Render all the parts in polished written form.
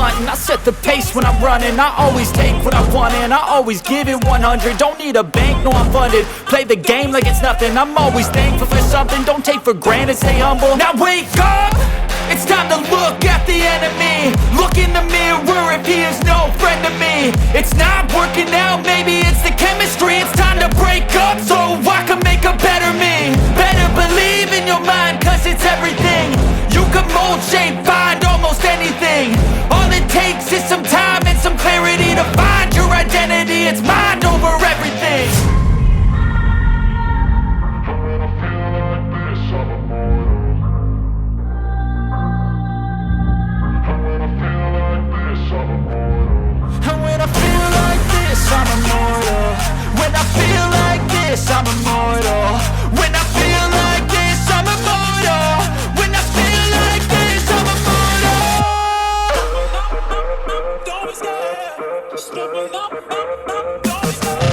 hunt and I set the pace when I'm running. I always take what I want and I always give it 100. Don't need a bank, no I'm funded. Play the game like it's nothing. I'm always thankful for something. Don't take for granted, stay humble. Now wake up! It's time to look at the enemy. Look in the mirror if he is no friend to me. It's not working out, maybe it's the chemistry. It's time to break up so I can make a better me. Better believe in your mind, cause it's everything. You can mold, shape, find almost anything. All it takes is some time and some clarity to find your identity. It's mind over everything. I'm immortal. When I feel like this, I'm immortal. When I feel like this, I'm immortal. When I feel like this, I'm immortal. Don't be scared. Just give me up. Don't be scared.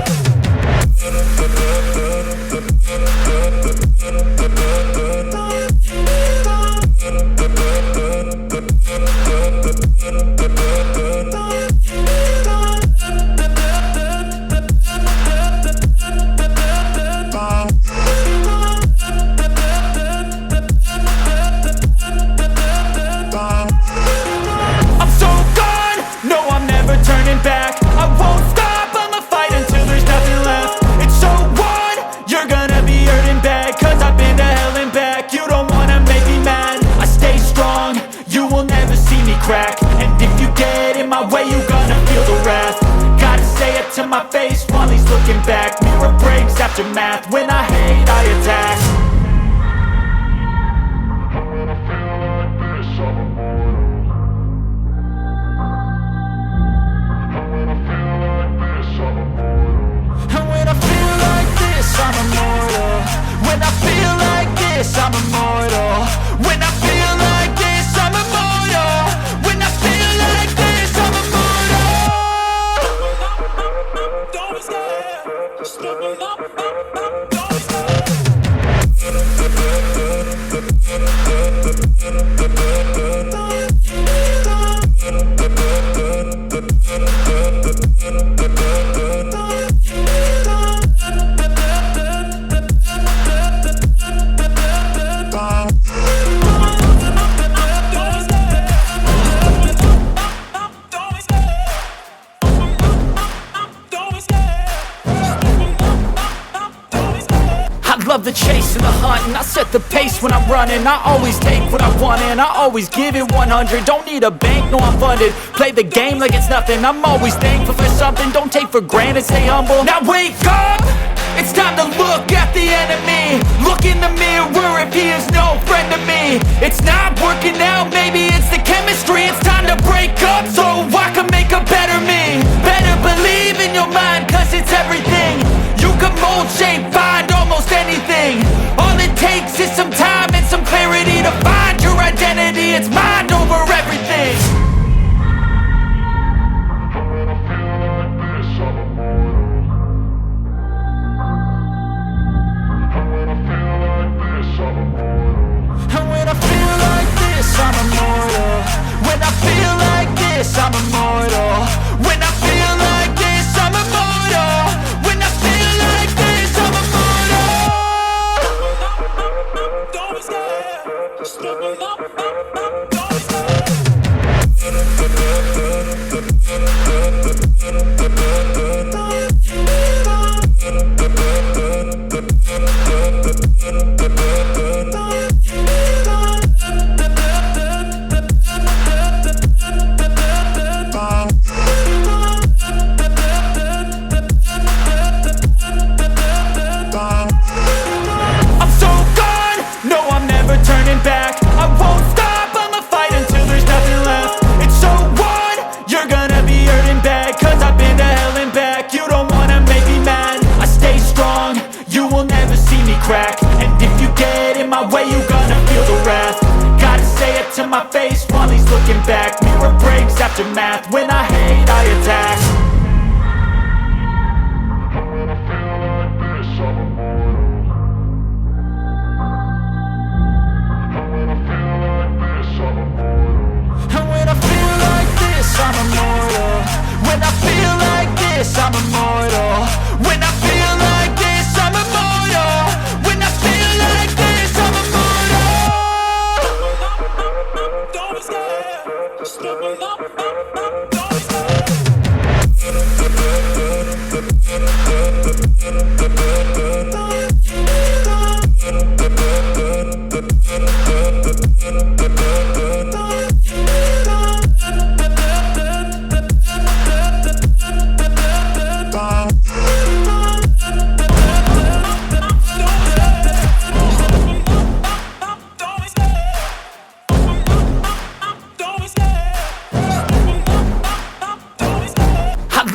Back. I won't stop, I'ma fight until there's nothing left. It's so on, you're gonna be hurting bad, cause I've been to hell and back. You don't wanna make me mad, I stay strong, you will never see me crack. And if you get in my way, you're gonna feel the wrath. Gotta say it to my face while he's looking back. Mirror breaks after math, when I hate I attack. I'm immortal. When I feel like this, I'm immortal. When I feel like this, I'm immortal. When I feel like this, I'm immortal. Don't be scared. Just give me up. Don't be scared. Love the chase and the hunt and I set the pace when I'm running. I always take what I want and I always give it 100. Don't need a bank, no I'm funded. Play the game like it's nothing. I'm always thankful for something. Don't take for granted, stay humble. Now wake up! It's time to look at the enemy. Look in the mirror if he is no friend to me. It's not working out, maybe it's the chemistry. It's time to break up so I can make a better me. Better believe in your mind, cause it's everything. You can mold, shape, find almost anything. All it takes is some time and some clarity to find your identity. It's mind over everything. And when I feel like this, I'm immortal. When I feel like this, I'm immortal.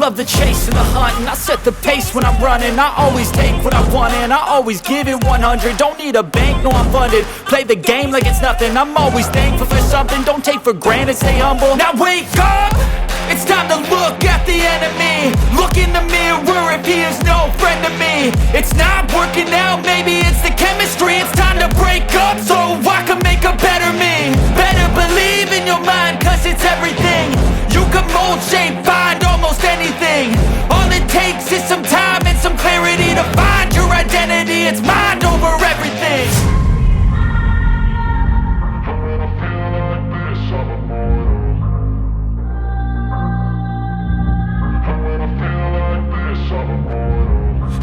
love the chase and the hunt, and I set the pace when I'm running. I always take what I want and I always give it 100. Don't need a bank, no I'm funded. Play the game like it's nothing. I'm always thankful for something. Don't take for granted, stay humble. Now wake up! It's time to look at the enemy. Look in the mirror if he is no friend to me. It's not working out, maybe it's the chemistry. It's time to break up so I can make a better me. Better believe in your mind, cause it's everything. You can mold, shape, find almost anything. All it takes is some time and some clarity to find your identity. It's mind over everything.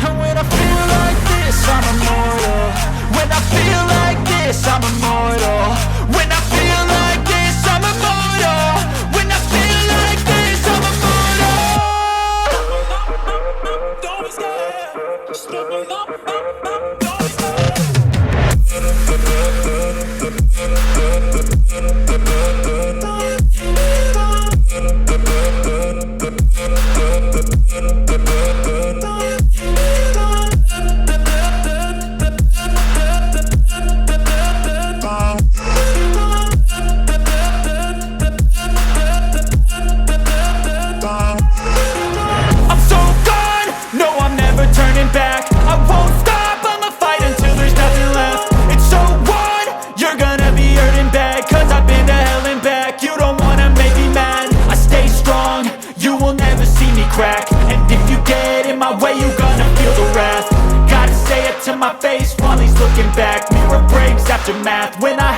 And when I feel like this, I'm immortal. When I feel like this, I'm immortal. When I feel like this, I'm immortal. When I feel like this, I'm immortal. Don't be scared. Just level up, don't be scared. And if you get in my way, you gonna feel the wrath. Gotta say it to my face while he's looking back. Mirror breaks after math. When I